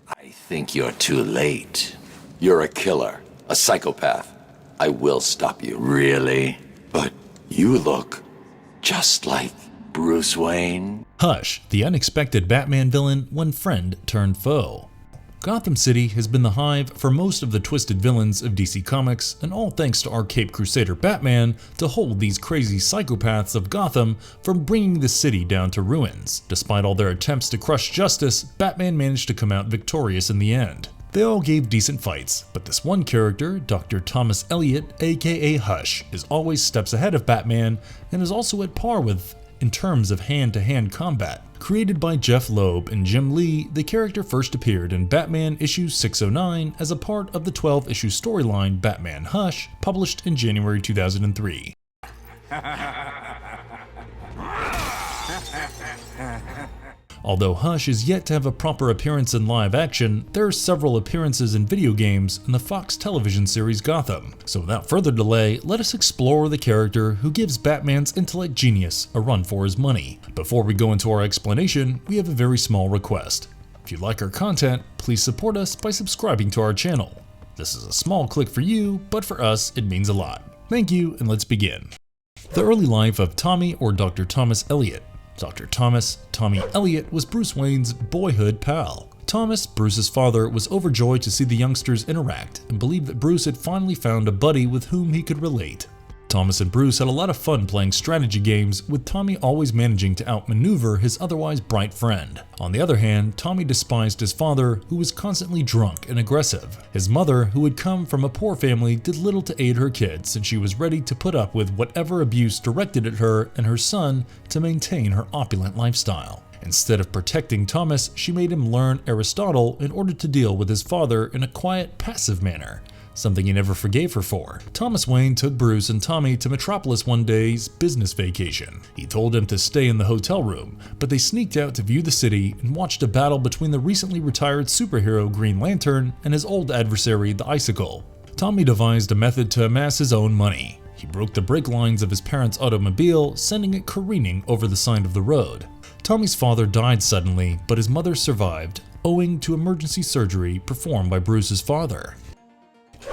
I think you're too late. You're a killer, a psychopath. I will stop you. Really? But you look just like Bruce Wayne. Hush, the unexpected Batman villain when friend turned foe. Gotham City has been the hive for most of the twisted villains of DC Comics, and all thanks to our Caped Crusader Batman to hold these crazy psychopaths of Gotham from bringing the city down to ruins. Despite all their attempts to crush justice, Batman managed to come out victorious in the end. They all gave decent fights, but this one character, Dr. Thomas Elliot, aka Hush, is always steps ahead of Batman and is also at par with in terms of hand-to-hand combat. Created by Jeph Loeb and Jim Lee, the character first appeared in Batman issue 609 as a part of the 12-issue storyline Batman Hush, published in January 2003. Although Hush is yet to have a proper appearance in live action, there are several appearances in video games in the Fox television series Gotham. So without further delay, let us explore the character who gives Batman's intellect genius a run for his money. Before we go into our explanation, we have a very small request. If you like our content, please support us by subscribing to our channel. This is a small click for you, but for us, it means a lot. Thank you, and let's begin. The early life of Tommy or Dr. Thomas Elliot. Dr. Tommy Elliot was Bruce Wayne's boyhood pal. Thomas, Bruce's father, was overjoyed to see the youngsters interact and believed that Bruce had finally found a buddy with whom he could relate. Thomas and Bruce had a lot of fun playing strategy games, with Tommy always managing to outmaneuver his otherwise bright friend. On the other hand, Tommy despised his father, who was constantly drunk and aggressive. His mother, who had come from a poor family, did little to aid her kids, and she was ready to put up with whatever abuse directed at her and her son to maintain her opulent lifestyle. Instead of protecting Thomas, she made him learn Aristotle in order to deal with his father in a quiet, passive manner, something he never forgave her for. Thomas Wayne took Bruce and Tommy to Metropolis one day's business vacation. He told them to stay in the hotel room, but they sneaked out to view the city and watched a battle between the recently retired superhero Green Lantern and his old adversary, the Icicle. Tommy devised a method to amass his own money. He broke the brake lines of his parents' automobile, sending it careening over the side of the road. Tommy's father died suddenly, but his mother survived, owing to emergency surgery performed by Bruce's father.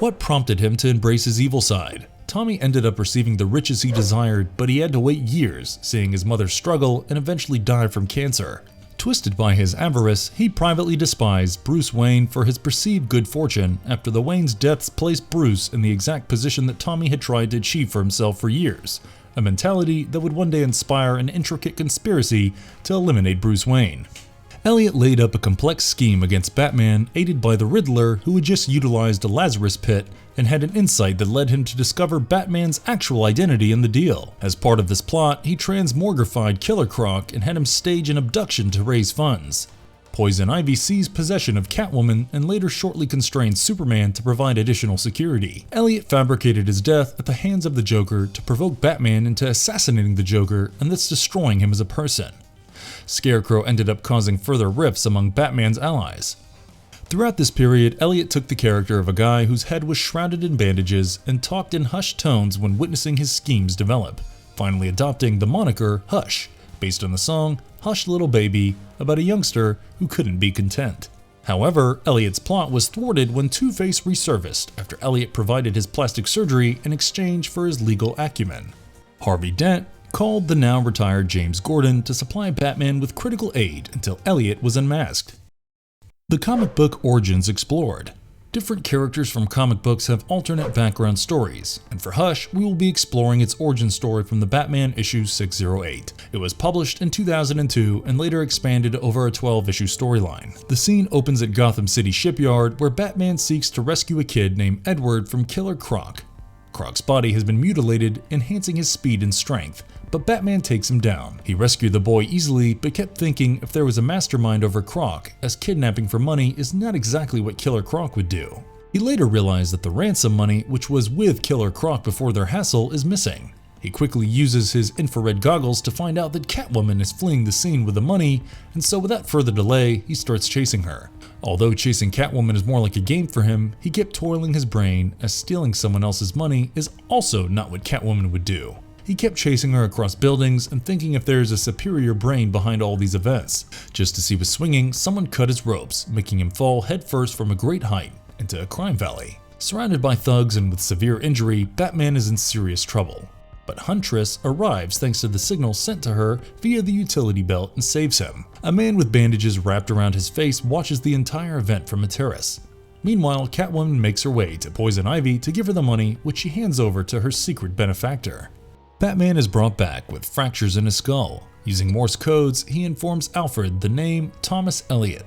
What prompted him to embrace his evil side? Tommy ended up receiving the riches he desired, but he had to wait years, seeing his mother struggle and eventually die from cancer. Twisted by his avarice, he privately despised Bruce Wayne for his perceived good fortune after the Wayne's deaths placed Bruce in the exact position that Tommy had tried to achieve for himself for years, a mentality that would one day inspire an intricate conspiracy to eliminate Bruce Wayne. Elliot laid up a complex scheme against Batman, aided by the Riddler, who had just utilized a Lazarus pit and had an insight that led him to discover Batman's actual identity in the deal. As part of this plot, he transmogrified Killer Croc and had him stage an abduction to raise funds. Poison Ivy seized possession of Catwoman and later shortly constrained Superman to provide additional security. Elliot fabricated his death at the hands of the Joker to provoke Batman into assassinating the Joker and thus destroying him as a person. Scarecrow ended up causing further rifts among Batman's allies. Throughout this period, Elliot took the character of a guy whose head was shrouded in bandages and talked in hushed tones when witnessing his schemes develop, finally adopting the moniker Hush, based on the song Hush Little Baby, about a youngster who couldn't be content. However, Elliot's plot was thwarted when Two-Face resurfaced after Elliot provided his plastic surgery in exchange for his legal acumen. Harvey Dent called the now retired James Gordon to supply Batman with critical aid until Elliot was unmasked. The comic book origins explored. Different characters from comic books have alternate background stories, and for Hush, we will be exploring its origin story from the Batman issue 608. It was published in 2002 and later expanded over a 12-issue storyline. The scene opens at Gotham City shipyard, where Batman seeks to rescue a kid named Edward from Killer Croc. Croc's body has been mutilated, enhancing his speed and strength, but Batman takes him down. He rescued the boy easily, but kept thinking if there was a mastermind over Croc, as kidnapping for money is not exactly what Killer Croc would do. He later realized that the ransom money, which was with Killer Croc before their hassle, is missing. He quickly uses his infrared goggles to find out that Catwoman is fleeing the scene with the money, and so without further delay, he starts chasing her. Although chasing Catwoman is more like a game for him, he kept toiling his brain, as stealing someone else's money is also not what Catwoman would do. He kept chasing her across buildings and thinking if there is a superior brain behind all these events. Just as he was swinging, someone cut his ropes, making him fall headfirst from a great height into a crime valley. Surrounded by thugs and with severe injury, Batman is in serious trouble. But Huntress arrives thanks to the signal sent to her via the utility belt and saves him. A man with bandages wrapped around his face watches the entire event from a terrace. Meanwhile, Catwoman makes her way to Poison Ivy to give her the money, which she hands over to her secret benefactor. Batman is brought back with fractures in his skull. Using Morse codes, he informs Alfred the name Thomas Elliot.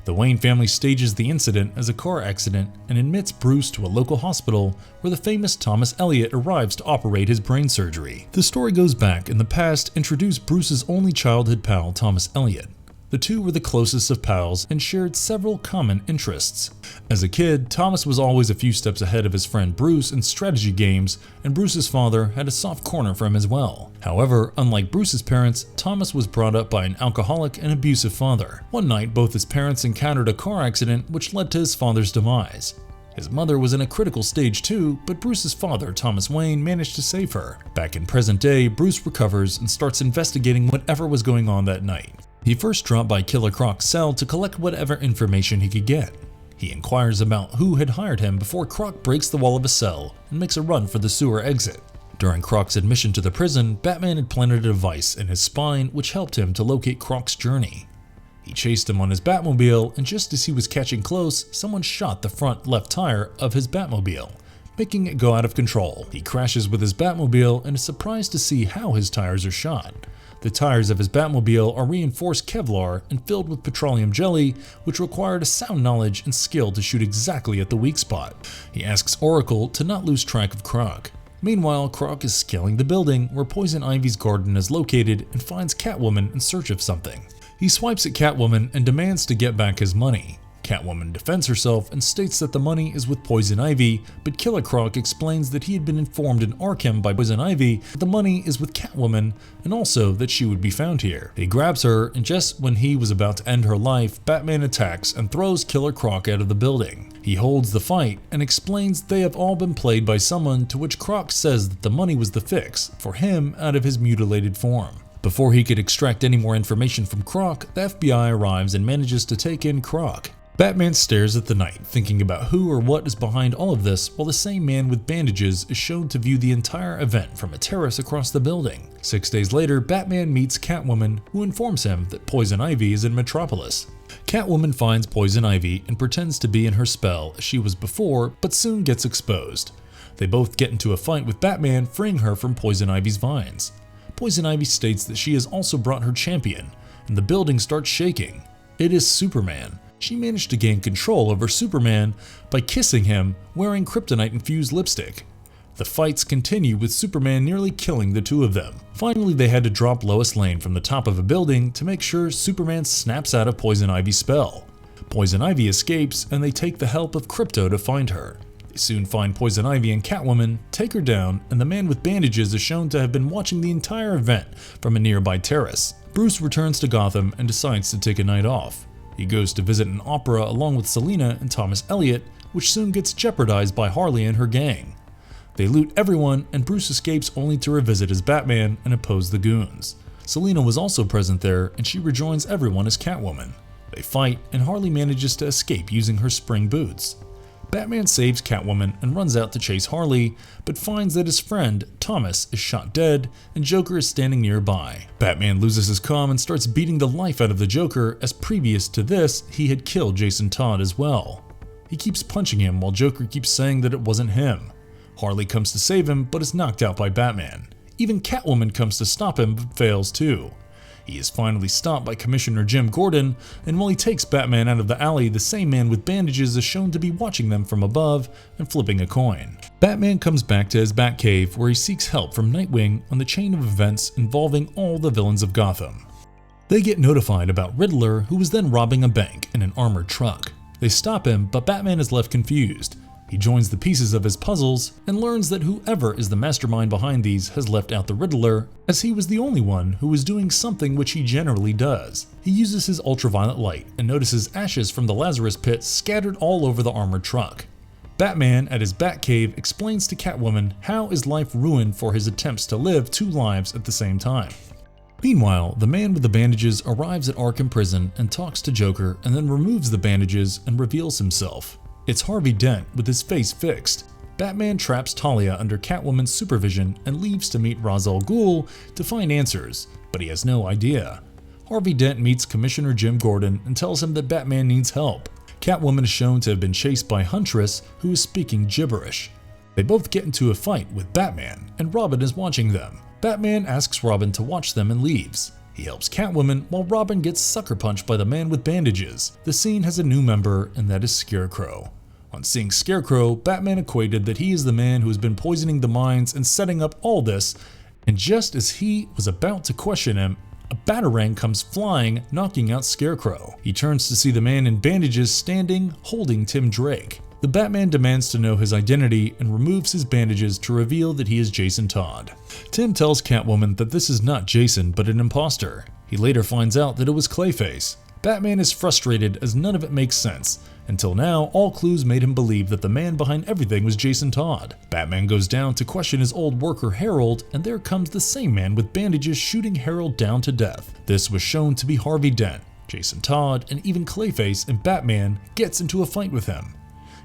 The Wayne family stages the incident as a car accident and admits Bruce to a local hospital where the famous Thomas Elliot arrives to operate his brain surgery. The story goes back in the past, introduce Bruce's only childhood pal, Thomas Elliot. The two were the closest of pals and shared several common interests. As a kid, Thomas was always a few steps ahead of his friend Bruce in strategy games, and Bruce's father had a soft corner for him as well. However, unlike Bruce's parents, Thomas was brought up by an alcoholic and abusive father. One night, both his parents encountered a car accident which led to his father's demise. His mother was in a critical stage too, but Bruce's father, Thomas Wayne, managed to save her. Back in present day, Bruce recovers and starts investigating whatever was going on that night. He first dropped by Killer Croc's cell to collect whatever information he could get. He inquires about who had hired him before Croc breaks the wall of his cell and makes a run for the sewer exit. During Croc's admission to the prison, Batman had planted a device in his spine which helped him to locate Croc's journey. He chased him on his Batmobile, and just as he was catching close, someone shot the front left tire of his Batmobile, making it go out of control. He crashes with his Batmobile and is surprised to see how his tires are shot. The tires of his Batmobile are reinforced Kevlar and filled with petroleum jelly, which required a sound knowledge and skill to shoot exactly at the weak spot. He asks Oracle to not lose track of Croc. Meanwhile, Croc is scaling the building where Poison Ivy's garden is located and finds Catwoman in search of something. He swipes at Catwoman and demands to get back his money. Catwoman defends herself and states that the money is with Poison Ivy, but Killer Croc explains that he had been informed in Arkham by Poison Ivy that the money is with Catwoman and also that she would be found here. He grabs her, and just when he was about to end her life, Batman attacks and throws Killer Croc out of the building. He holds the fight and explains they have all been played by someone, to which Croc says that the money was the fix for him out of his mutilated form. Before he could extract any more information from Croc, the FBI arrives and manages to take in Croc. Batman stares at the night, thinking about who or what is behind all of this, while the same man with bandages is shown to view the entire event from a terrace across the building. 6 days later, Batman meets Catwoman, who informs him that Poison Ivy is in Metropolis. Catwoman finds Poison Ivy and pretends to be in her spell as she was before, but soon gets exposed. They both get into a fight with Batman, freeing her from Poison Ivy's vines. Poison Ivy states that she has also brought her champion, and the building starts shaking. It is Superman. She managed to gain control over Superman by kissing him wearing kryptonite-infused lipstick. The fights continue with Superman nearly killing the two of them. Finally, they had to drop Lois Lane from the top of a building to make sure Superman snaps out of Poison Ivy's spell. Poison Ivy escapes, and they take the help of Krypto to find her. They soon find Poison Ivy and Catwoman, take her down, and the man with bandages is shown to have been watching the entire event from a nearby terrace. Bruce returns to Gotham and decides to take a night off. He goes to visit an opera along with Selina and Thomas Elliot, which soon gets jeopardized by Harley and her gang. They loot everyone, and Bruce escapes only to revisit as Batman and oppose the goons. Selina was also present there, and she rejoins everyone as Catwoman. They fight, and Harley manages to escape using her spring boots. Batman saves Catwoman and runs out to chase Harley, but finds that his friend, Thomas, is shot dead and Joker is standing nearby. Batman loses his calm and starts beating the life out of the Joker, as previous to this, he had killed Jason Todd as well. He keeps punching him while Joker keeps saying that it wasn't him. Harley comes to save him but is knocked out by Batman. Even Catwoman comes to stop him but fails too. He is finally stopped by Commissioner Jim Gordon, and while he takes Batman out of the alley, the same man with bandages is shown to be watching them from above and flipping a coin. Batman comes back to his Batcave, where he seeks help from Nightwing on the chain of events involving all the villains of Gotham. They get notified about Riddler, who was then robbing a bank in an armored truck. They stop him, but Batman is left confused. He joins the pieces of his puzzles and learns that whoever is the mastermind behind these has left out the Riddler, as he was the only one who was doing something which he generally does. He uses his ultraviolet light and notices ashes from the Lazarus pit scattered all over the armored truck. Batman at his Batcave explains to Catwoman how is life ruined for his attempts to live two lives at the same time. Meanwhile, the man with the bandages arrives at Arkham Prison and talks to Joker and then removes the bandages and reveals himself. It's Harvey Dent with his face fixed. Batman traps Talia under Catwoman's supervision and leaves to meet Ra's al Ghul to find answers, but he has no idea. Harvey Dent meets Commissioner Jim Gordon and tells him that Batman needs help. Catwoman is shown to have been chased by Huntress, who is speaking gibberish. They both get into a fight with Batman, and Robin is watching them. Batman asks Robin to watch them and leaves. He helps Catwoman while Robin gets sucker punched by the man with bandages. The scene has a new member, and that is Scarecrow. On seeing Scarecrow, Batman equated that he is the man who has been poisoning the minds and setting up all this, and just as he was about to question him, a batarang comes flying, knocking out Scarecrow. He turns to see the man in bandages standing, holding Tim Drake. The Batman demands to know his identity and removes his bandages to reveal that he is Jason Todd. Tim tells Catwoman that this is not Jason but an imposter. He later finds out that it was Clayface. Batman is frustrated as none of it makes sense. Until now, all clues made him believe that the man behind everything was Jason Todd. Batman goes down to question his old worker Harold, and there comes the same man with bandages shooting Harold down to death. This was shown to be Harvey Dent. Jason Todd, and even Clayface and Batman gets into a fight with him.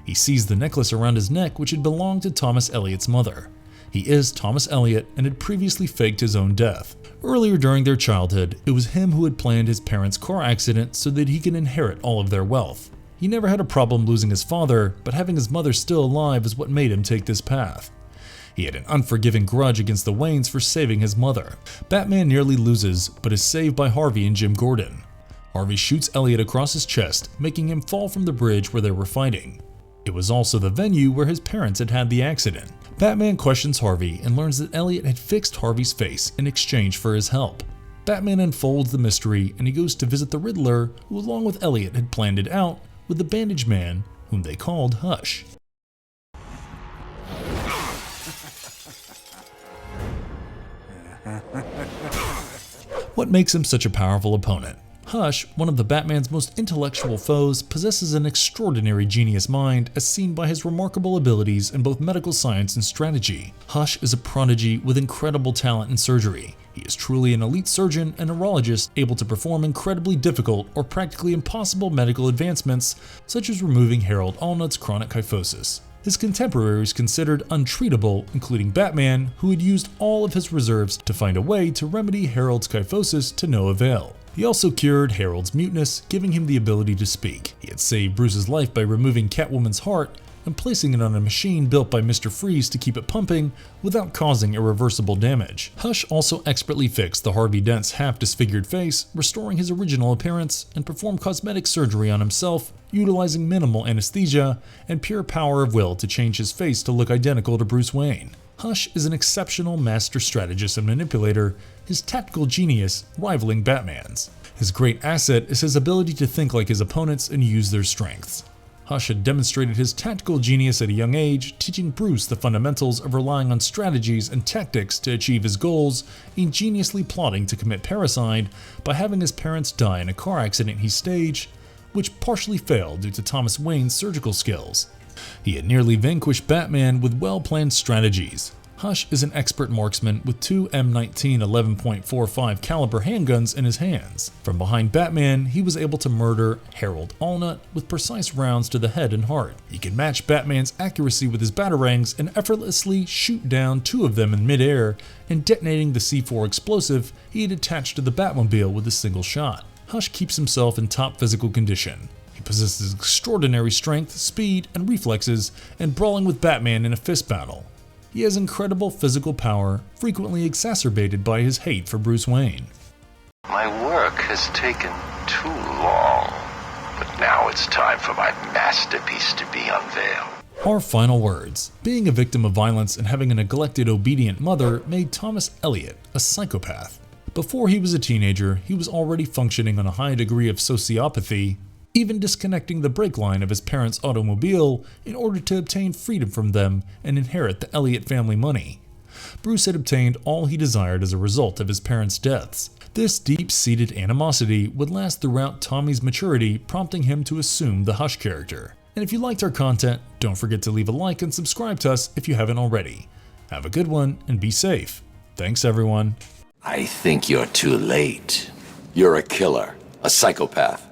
He sees the necklace around his neck which had belonged to Thomas Elliot's mother. He is Thomas Elliot and had previously faked his own death. Earlier during their childhood, it was him who had planned his parents' car accident so that he could inherit all of their wealth. He never had a problem losing his father, but having his mother still alive is what made him take this path. He had an unforgiving grudge against the Waynes for saving his mother. Batman nearly loses, but is saved by Harvey and Jim Gordon. Harvey shoots Elliot across his chest, making him fall from the bridge where they were fighting. It was also the venue where his parents had had the accident. Batman questions Harvey and learns that Elliot had fixed Harvey's face in exchange for his help. Batman unfolds the mystery and he goes to visit the Riddler, who along with Elliot had planned it out with the bandaged man, whom they called Hush. What makes him such a powerful opponent? Hush, one of the Batman's most intellectual foes, possesses an extraordinary genius mind as seen by his remarkable abilities in both medical science and strategy. Hush is a prodigy with incredible talent in surgery. He is truly an elite surgeon and neurologist able to perform incredibly difficult or practically impossible medical advancements such as removing Harold Allnutt's chronic kyphosis. His contemporaries considered untreatable, including Batman, who had used all of his reserves to find a way to remedy Harold's kyphosis to no avail. He also cured Harold's muteness, giving him the ability to speak. He had saved Bruce's life by removing Catwoman's heart and placing it on a machine built by Mr. Freeze to keep it pumping without causing irreversible damage. Hush also expertly fixed the Harvey Dent's half-disfigured face, restoring his original appearance, and performed cosmetic surgery on himself, utilizing minimal anesthesia and pure power of will to change his face to look identical to Bruce Wayne. Hush is an exceptional master strategist and manipulator, his tactical genius rivaling Batman's. His great asset is his ability to think like his opponents and use their strengths. Hush had demonstrated his tactical genius at a young age, teaching Bruce the fundamentals of relying on strategies and tactics to achieve his goals, ingeniously plotting to commit parricide by having his parents die in a car accident he staged, which partially failed due to Thomas Wayne's surgical skills. He had nearly vanquished Batman with well-planned strategies. Hush is an expert marksman with two M19 11.45 caliber handguns in his hands. From behind Batman, he was able to murder Harold Allnutt with precise rounds to the head and heart. He could match Batman's accuracy with his batarangs and effortlessly shoot down two of them in midair and detonating the C4 explosive he had attached to the Batmobile with a single shot. Hush keeps himself in top physical condition. He possesses extraordinary strength, speed, and reflexes, and brawling with Batman in a fist battle. He has incredible physical power, frequently exacerbated by his hate for Bruce Wayne. My work has taken too long, but now it's time for my masterpiece to be unveiled. Our final words. Being a victim of violence and having a neglected, obedient mother made Thomas Elliot a psychopath. Before he was a teenager, he was already functioning on a high degree of sociopathy, even disconnecting the brake line of his parents' automobile in order to obtain freedom from them and inherit the Elliot family money. Bruce had obtained all he desired as a result of his parents' deaths. This deep-seated animosity would last throughout Tommy's maturity, prompting him to assume the Hush character. And if you liked our content, don't forget to leave a like and subscribe to us if you haven't already. Have a good one and be safe. Thanks everyone. I think you're too late. You're a killer, a psychopath.